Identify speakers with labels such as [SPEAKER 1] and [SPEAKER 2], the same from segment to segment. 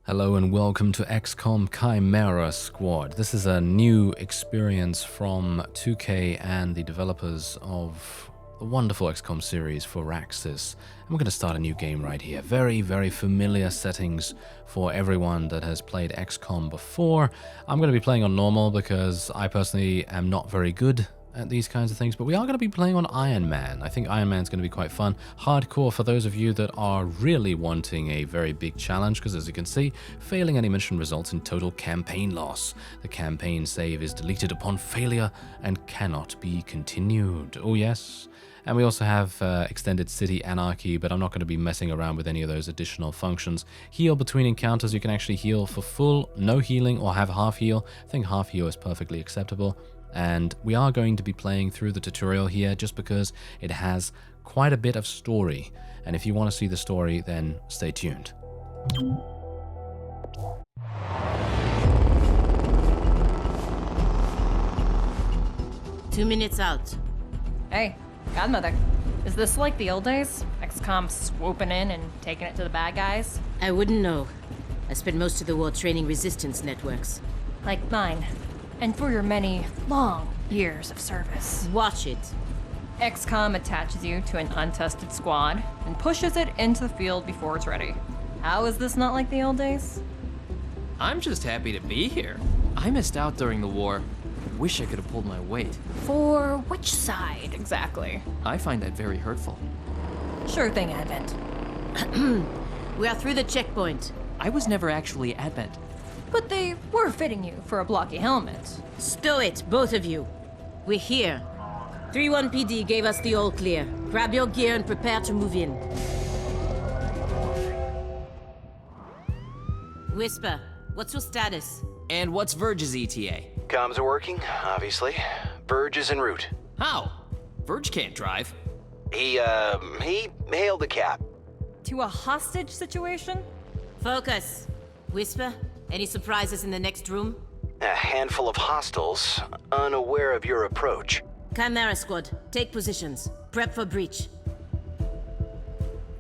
[SPEAKER 1] Hello and welcome to XCOM Chimera Squad. This is a new experience from 2K and the developers of the wonderful XCOM series for Axis. And we're going to start a new game right here. Very, very familiar settings for everyone that has played XCOM before. I'm going to be playing on normal because I personally am not very good at these kinds of things, but we are going to be playing on Iron Man. I think Iron Man's going to be quite fun. Hardcore for those of you that are really wanting a very big challenge, because as you can see, failing any mission results in total campaign loss. The campaign save is deleted upon failure and cannot be continued. Oh yes. And we also have extended city anarchy, but I'm not going to be messing around with any of those additional functions. Heal between encounters, you can actually heal for full, no healing, or have half heal. I think half heal is perfectly acceptable. And we are going to be playing through the tutorial here just because it has quite a bit of story. And if you want to see the story, then stay tuned.
[SPEAKER 2] 2 minutes out.
[SPEAKER 3] Hey, Godmother. Is this like the old days? XCOM swooping in and taking it to the bad guys?
[SPEAKER 2] I wouldn't know. I spent most of the war training resistance networks.
[SPEAKER 3] Like mine. And for your many, long years of service.
[SPEAKER 2] Watch it.
[SPEAKER 3] XCOM attaches you to an untested squad and pushes it into the field before it's ready. How is this not like the old days?
[SPEAKER 4] I'm just happy to be here. I missed out during the war. Wish I could have pulled my weight.
[SPEAKER 3] For which side, exactly?
[SPEAKER 4] I find that very hurtful.
[SPEAKER 3] Sure thing, Advent.
[SPEAKER 2] We are through the checkpoint.
[SPEAKER 4] I was never actually Advent.
[SPEAKER 3] But they were fitting you for a blocky helmet.
[SPEAKER 2] Stow it, both of you. We're here. 3-1 PD gave us the all clear. Grab your gear and prepare to move in. Whisper, what's your status?
[SPEAKER 4] And what's Verge's ETA?
[SPEAKER 5] Comms are working, obviously. Verge is en route.
[SPEAKER 4] How? Verge can't drive.
[SPEAKER 5] He hailed the cap.
[SPEAKER 3] To a hostage situation?
[SPEAKER 2] Focus. Whisper, any surprises in the next room?
[SPEAKER 5] A handful of hostiles, unaware of your approach.
[SPEAKER 2] Chimera Squad, take positions. Prep for breach.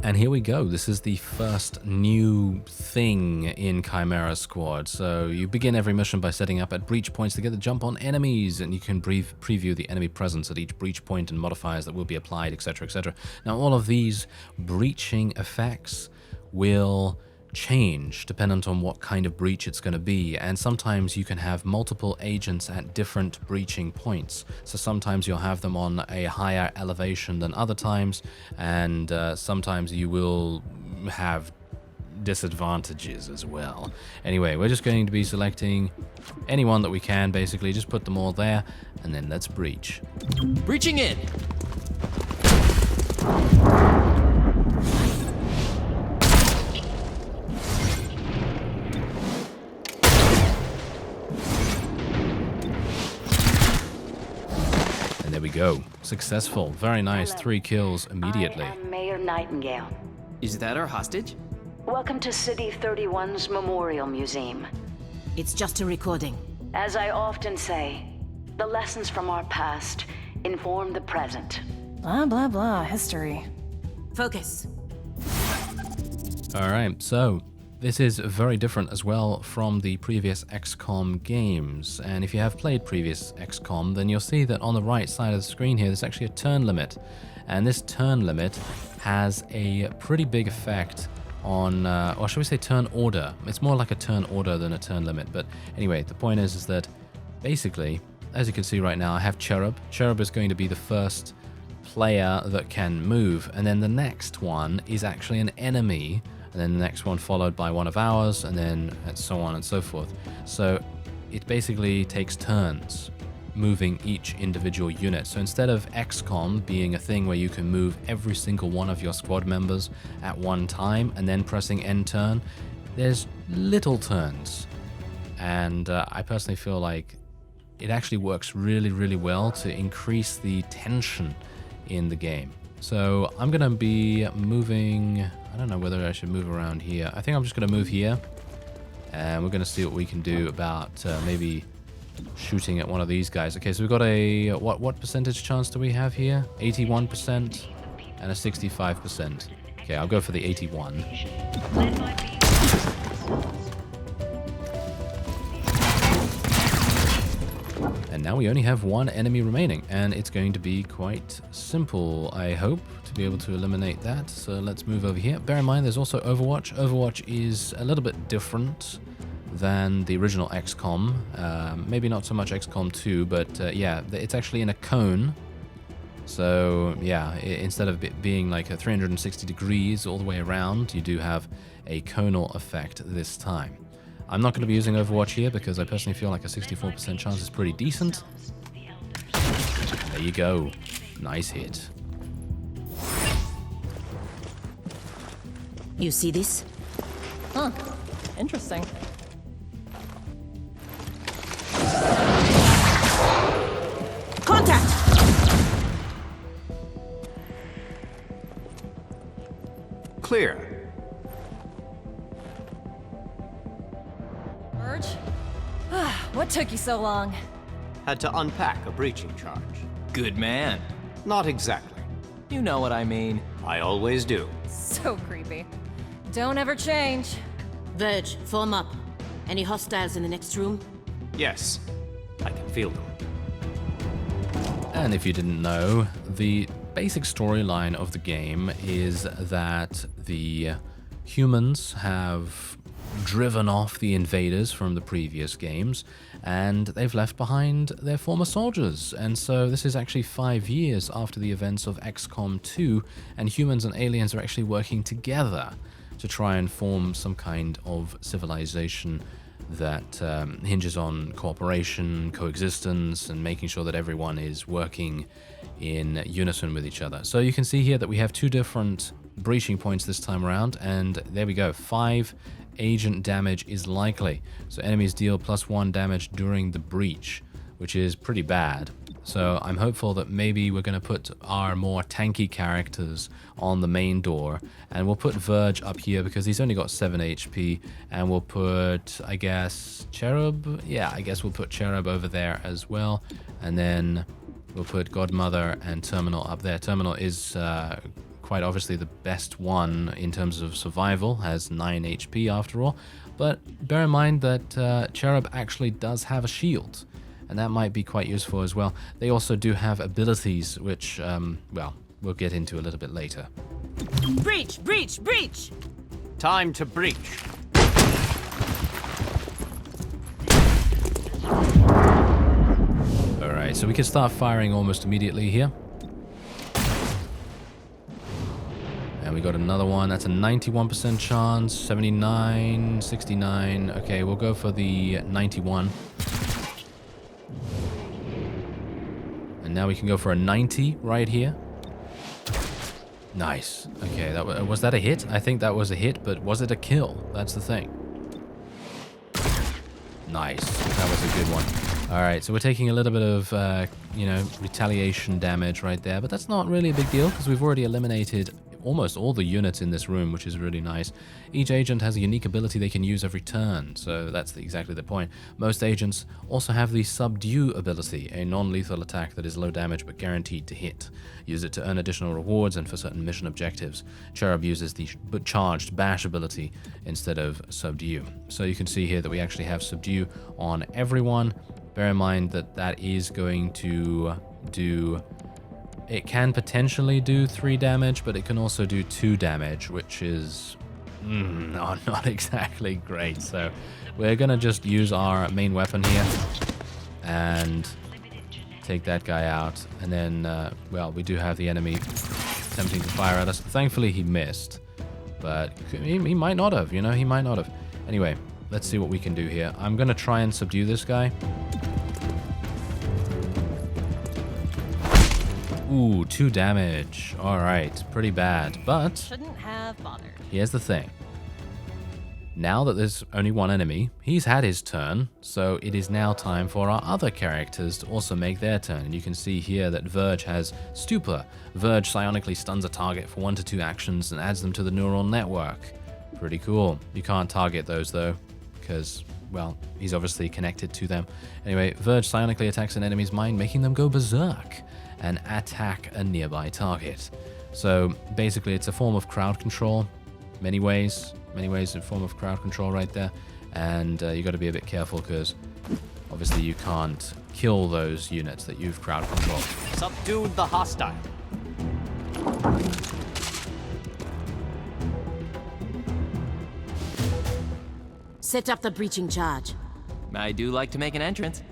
[SPEAKER 1] And here we go. This is the first new thing in Chimera Squad. So you begin every mission by setting up at breach points to get the jump on enemies, and you can preview the enemy presence at each breach point and modifiers that will be applied, etc., etc. Now, all of these breaching effects will change dependent on what kind of breach it's going to be, and sometimes you can have multiple agents at different breaching points. So sometimes you'll have them on a higher elevation than other times, and sometimes you will have disadvantages as well. Anyway, we're just going to be selecting anyone that we can, basically just put them all there, and then let's breach.
[SPEAKER 4] Breaching in!
[SPEAKER 1] There we go. Successful. Very nice. 3 kills immediately.
[SPEAKER 6] I am Mayor Nightingale.
[SPEAKER 4] Is that our hostage?
[SPEAKER 6] Welcome to City 31's Memorial Museum.
[SPEAKER 2] It's just a recording.
[SPEAKER 6] As I often say, the lessons from our past inform the present.
[SPEAKER 3] Blah, blah, blah, history.
[SPEAKER 2] Focus.
[SPEAKER 1] Alright, so this is very different as well from the previous XCOM games, and if you have played previous XCOM, then you'll see that on the right side of the screen here there's actually a turn limit, and this turn limit has a pretty big effect on, or should we say turn order. It's more like a turn order than a turn limit, but anyway, the point is that basically, as you can see right now, I have Cherub. Cherub is going to be the first player that can move, and then the next one is actually an enemy, and then the next one followed by one of ours, and then and so on and so forth. So it basically takes turns moving each individual unit. So instead of XCOM being a thing where you can move every single one of your squad members at one time and then pressing end turn, there's little turns. And I personally feel like it actually works really, really well to increase the tension in the game. So I'm going to be moving, I don't know whether I should move around here. I think I'm just going to move here, and we're going to see what we can do about maybe shooting at one of these guys. Okay, so we've got a, what percentage chance do we have here? 81% and a 65%. Okay, I'll go for the 81. now we only have one enemy remaining, and it's going to be quite simple, I hope, to be able to eliminate that. So let's move over here. Bear in mind, there's also Overwatch. Overwatch is a little bit different than the original XCOM. Maybe not so much XCOM 2, but yeah, it's actually in a cone. So yeah, instead of it being like a 360 degrees all the way around, you do have a conal effect this time. I'm not going to be using Overwatch here because I personally feel like a 64% chance is pretty decent. There you go. Nice hit.
[SPEAKER 2] You see this?
[SPEAKER 3] Huh. Interesting.
[SPEAKER 2] Contact!
[SPEAKER 5] Clear.
[SPEAKER 3] George? What took you so long?
[SPEAKER 7] Had to unpack a breaching charge.
[SPEAKER 4] Good man.
[SPEAKER 7] Not exactly.
[SPEAKER 4] You know what I mean.
[SPEAKER 7] I always do.
[SPEAKER 3] So creepy. Don't ever change.
[SPEAKER 2] Verge, form up. Any hostiles in the next room?
[SPEAKER 7] Yes, I can feel them.
[SPEAKER 1] And if you didn't know, the basic storyline of the game is that the humans have driven off the invaders from the previous games, and they've left behind their former soldiers. And so this is actually 5 years after the events of XCOM 2, and humans and aliens are actually working together to try and form some kind of civilization that hinges on cooperation, coexistence, and making sure that everyone is working in unison with each other. So you can see here that we have 2 different breaching points this time around, and there we go. 5 agent damage is likely. So enemies deal +1 damage during the breach, which is pretty bad. So I'm hopeful that maybe we're going to put our more tanky characters on the main door, and we'll put Verge up here because he's only got 7 HP, and we'll put, I guess, Cherub? Yeah, I guess we'll put Cherub over there as well, and then we'll put Godmother and Terminal up there. Terminal is quite obviously the best one in terms of survival, has 9 HP after all, but bear in mind that Cherub actually does have a shield, and that might be quite useful as well. They also do have abilities, which, well, we'll get into a little bit later.
[SPEAKER 2] Breach! Breach! Breach!
[SPEAKER 7] Time to breach.
[SPEAKER 1] Alright, so we can start firing almost immediately here. And we got another one. That's a 91% chance, 79, 69. Okay, we'll go for the 91. And now we can go for a 90 right here. Nice. Okay, was that a hit? I think that was a hit, but was it a kill? That's the thing. Nice. That was a good one. All right, so we're taking a little bit of, retaliation damage right there, but that's not really a big deal because we've already eliminated almost all the units in this room, which is really nice. Each agent has a unique ability they can use every turn, so that's exactly the point. Most agents also have the Subdue ability, a non-lethal attack that is low damage but guaranteed to hit. Use it to earn additional rewards and for certain mission objectives. Cherub uses the Charged Bash ability instead of Subdue. So you can see here that we actually have Subdue on everyone. Bear in mind that that is going to do... It can potentially do 3 damage, but it can also do 2 damage, which is not exactly great. So we're going to just use our main weapon here and take that guy out. And then, well, we do have the enemy attempting to fire at us. Thankfully, he missed, but he might not have, he might not have. Anyway, let's see what we can do here. I'm going to try and subdue this guy. Ooh, 2 damage. Alright, pretty bad, but
[SPEAKER 3] Shouldn't have bothered.
[SPEAKER 1] here's the thing. Now that there's only one enemy, he's had his turn, so it is now time for our other characters to also make their turn. And you can see here that Verge has Stupor. Verge psionically stuns a target for 1 to 2 actions and adds them to the neural network. Pretty cool. You can't target those though, because, well, he's obviously connected to them. Anyway, Verge psionically attacks an enemy's mind, making them go berserk and attack a nearby target. So basically it's a form of crowd control, many ways a form of crowd control right there, and you got to be a bit careful because Obviously, you can't kill those units that you've crowd controlled.
[SPEAKER 7] Subdued the hostile.
[SPEAKER 2] Set up the breaching charge.
[SPEAKER 4] I do like to make an entrance.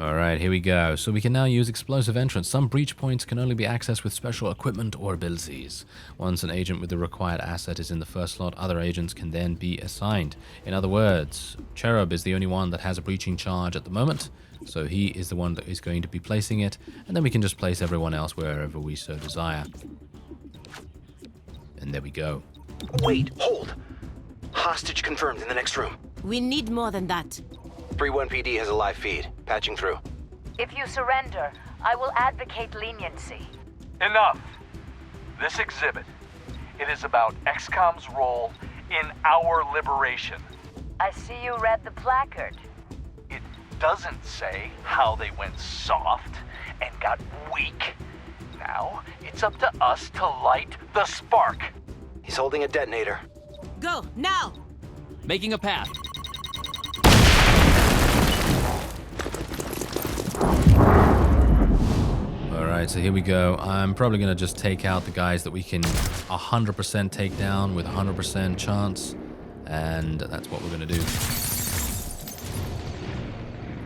[SPEAKER 1] Alright, here we go. So we can now use explosive entrance. Some breach points can only be accessed with special equipment or abilities. Once an agent with the required asset is in the first slot, other agents can then be assigned. In other words, Cherub is the only one that has a breaching charge at the moment, so he is the one that is going to be placing it, and then we can just place everyone else wherever we so desire. And there we go.
[SPEAKER 5] Wait, hold. Hostage confirmed in the next room.
[SPEAKER 2] We need more than that.
[SPEAKER 5] 3-1 PD has a live feed. Patching through.
[SPEAKER 6] If you surrender, I will advocate leniency.
[SPEAKER 8] Enough. This exhibit, it is about XCOM's role in our liberation.
[SPEAKER 6] I see you read the placard.
[SPEAKER 8] It doesn't say how they went soft and got weak. Now, it's up to us to light the spark.
[SPEAKER 5] He's holding a detonator.
[SPEAKER 2] Go, now!
[SPEAKER 4] Making a path.
[SPEAKER 1] Alright, so here we go. I'm probably going to just take out the guys that we can 100% take down with 100% chance. And that's what we're going to do.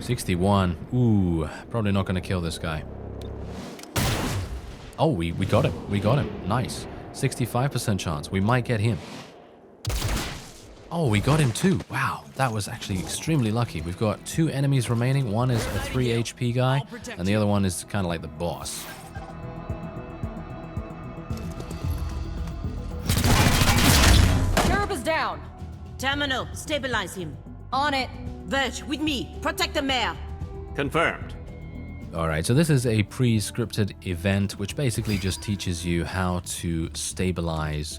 [SPEAKER 1] 61. Ooh, probably not going to kill this guy. Oh, we got him. We got him. Nice. 65% chance. We might get him. Oh, we got him too. Wow, that was actually extremely lucky. We've got 2 enemies remaining. One is a 3 HP guy, and the other one is kind of like the boss.
[SPEAKER 3] Cherub is down.
[SPEAKER 2] Terminal, stabilize him.
[SPEAKER 3] On it.
[SPEAKER 2] Verge, with me. Protect the mayor.
[SPEAKER 7] Confirmed.
[SPEAKER 1] Alright, so this is a pre-scripted event which basically just teaches you how to stabilize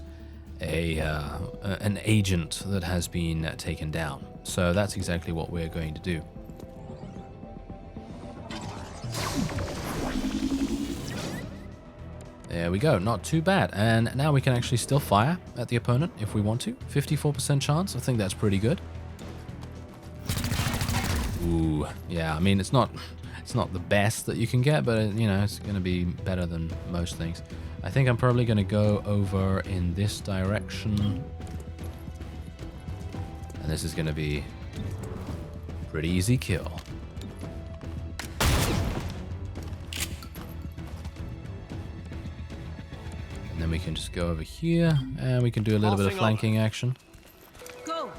[SPEAKER 1] an agent that has been taken down. So that's exactly what we're going to do. There we go, not too bad. And now we can actually still fire at the opponent if we want to. 54% chance, I think that's pretty good. Ooh, yeah, I mean, it's not the best that you can get, but you know, it's going to be better than most things. I think I'm probably going to go over in this direction. And this is going to be a pretty easy kill. And then we can just go over here, and we can do a little bit of flanking action.
[SPEAKER 2] Go!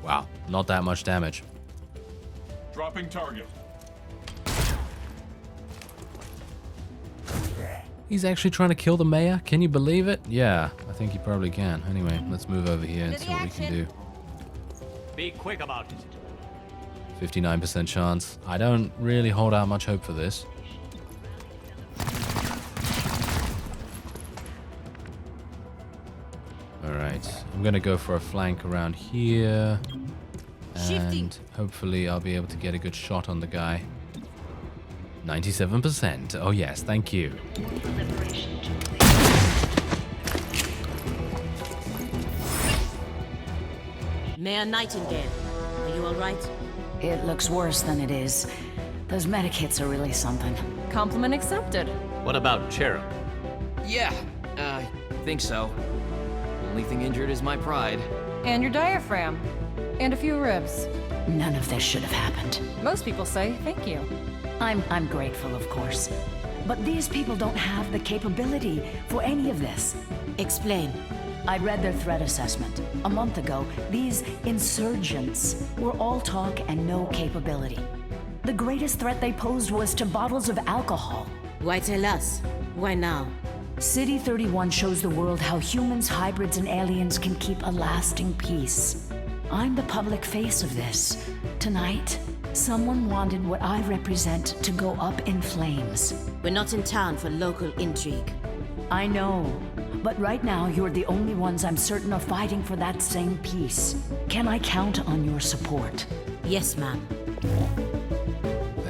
[SPEAKER 1] Wow, not that much damage.
[SPEAKER 8] Dropping target.
[SPEAKER 1] He's actually trying to kill the mayor? Can you believe it? Yeah, I think he probably can. Anyway, let's move over here and see what we can do.
[SPEAKER 7] Be quick about it.
[SPEAKER 1] 59% chance. I don't really hold out much hope for this. Alright, I'm gonna go for a flank around here. And hopefully I'll be able to get a good shot on the guy. 97%. Oh yes, thank you.
[SPEAKER 2] Mayor Nightingale, are you all right?
[SPEAKER 6] It looks worse than it is. Those medikits are really something.
[SPEAKER 3] Compliment accepted.
[SPEAKER 7] What about Cherub?
[SPEAKER 4] Yeah, I think so. Only thing injured is my pride.
[SPEAKER 3] And your diaphragm. And a few ribs.
[SPEAKER 6] None of this should have happened.
[SPEAKER 3] Most people say thank you.
[SPEAKER 6] I'm grateful, of course. But these people don't have the capability for any of this.
[SPEAKER 2] Explain.
[SPEAKER 6] I read their threat assessment. A month ago, these insurgents were all talk and no capability. The greatest threat they posed was to bottles of alcohol.
[SPEAKER 2] Why tell us? Why now?
[SPEAKER 6] City 31 shows the world how humans, hybrids, and aliens can keep a lasting peace. I'm the public face of this. Tonight, someone wanted what I represent to go up in flames.
[SPEAKER 2] We're not in town for local intrigue.
[SPEAKER 6] I know, but right now you're the only ones I'm certain of fighting for that same peace. Can I count on your support?
[SPEAKER 2] Yes, ma'am.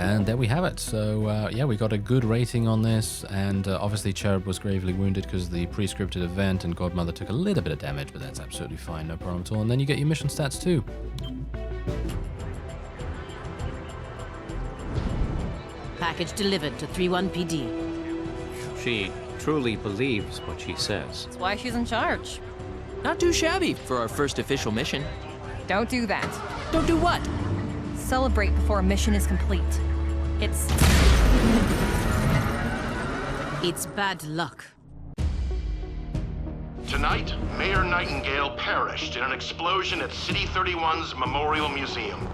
[SPEAKER 1] And there we have it. So yeah, we got a good rating on this, and obviously Cherub was gravely wounded because of the pre-scripted event, and Godmother took a little bit of damage, but that's absolutely fine, no problem at all. And then you get your mission stats too.
[SPEAKER 2] Package delivered to 31 PD.
[SPEAKER 7] She truly believes what she says.
[SPEAKER 3] That's why she's in charge.
[SPEAKER 4] Not too shabby for our first official mission.
[SPEAKER 3] Don't do that.
[SPEAKER 4] Don't do what?
[SPEAKER 3] Celebrate before a mission is complete. It's
[SPEAKER 2] bad luck.
[SPEAKER 9] Tonight, Mayor Nightingale perished in an explosion at City 31's Memorial Museum.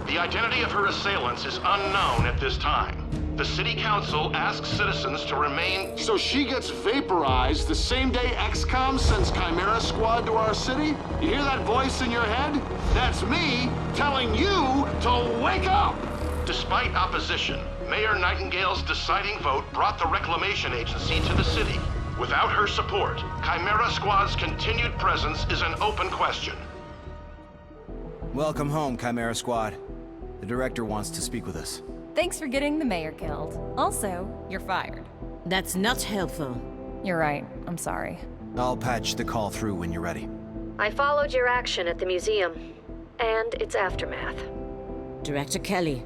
[SPEAKER 9] The identity of her assailants is unknown at this time. The City Council asks citizens to remain...
[SPEAKER 10] So she gets vaporized the same day XCOM sends Chimera Squad to our city? You hear that voice in your head? That's me telling you to wake up!
[SPEAKER 9] Despite opposition, Mayor Nightingale's deciding vote brought the Reclamation Agency to the city. Without her support, Chimera Squad's continued presence is an open question.
[SPEAKER 11] Welcome home, Chimera Squad. The director wants to speak with us.
[SPEAKER 3] Thanks for getting the mayor killed. Also, you're fired.
[SPEAKER 2] That's not helpful.
[SPEAKER 3] You're right. I'm sorry.
[SPEAKER 11] I'll patch the call through when you're ready.
[SPEAKER 12] I followed your action at the museum, and its aftermath.
[SPEAKER 2] Director Kelly,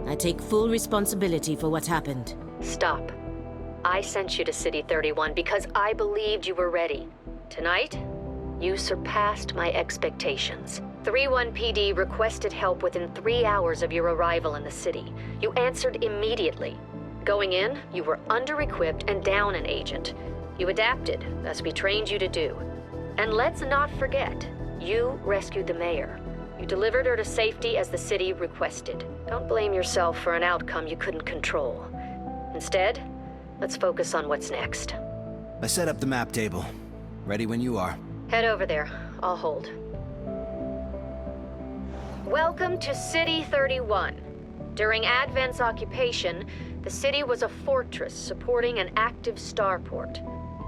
[SPEAKER 2] I take full responsibility for what happened.
[SPEAKER 12] Stop. I sent you to City 31 because I believed you were ready. Tonight, you surpassed my expectations. 31 PD requested help within 3 hours of your arrival in the city. You answered immediately. Going in, you were under-equipped and down an agent. You adapted, as we trained you to do. And let's not forget, you rescued the mayor. You delivered her to safety as the city requested. Don't blame yourself for an outcome you couldn't control. Instead, let's focus on what's next.
[SPEAKER 11] I set up the map table. Ready when you are.
[SPEAKER 12] Head over there. I'll hold. Welcome to City 31. During Advent's occupation, the city was a fortress supporting an active starport.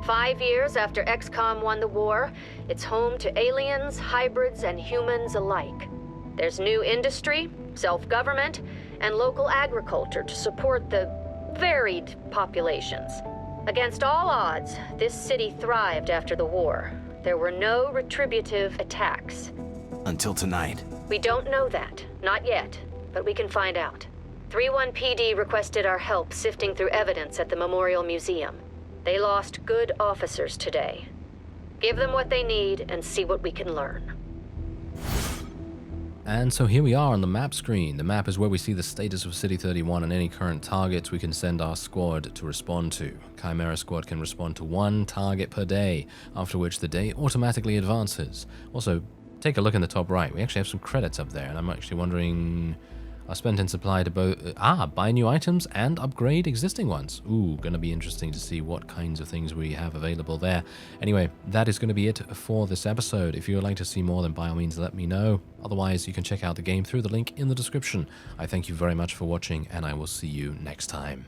[SPEAKER 12] 5 years after XCOM won the war, it's home to aliens, hybrids, and humans alike. There's new industry, self-government, and local agriculture to support the varied populations. Against all odds, this city thrived after the war. There were no retributive attacks.
[SPEAKER 11] Until tonight.
[SPEAKER 12] We don't know that. Not yet. But we can find out. 31 PD requested our help sifting through evidence at the Memorial Museum. They lost good officers today. Give them what they need and see what we can learn.
[SPEAKER 1] And so here we are on the map screen. The map is where we see the status of City 31 and any current targets we can send our squad to respond to. Chimera Squad can respond to 1 target per day, after which the day automatically advances. Also, take a look in the top right. We actually have some credits up there, and I'm actually wondering... are spent in supply to both... buy new items and upgrade existing ones. Ooh, gonna be interesting to see what kinds of things we have available there. Anyway, that is gonna be it for this episode. If you would like to see more, then by all means let me know. Otherwise, you can check out the game through the link in the description. I thank you very much for watching, and I will see you next time.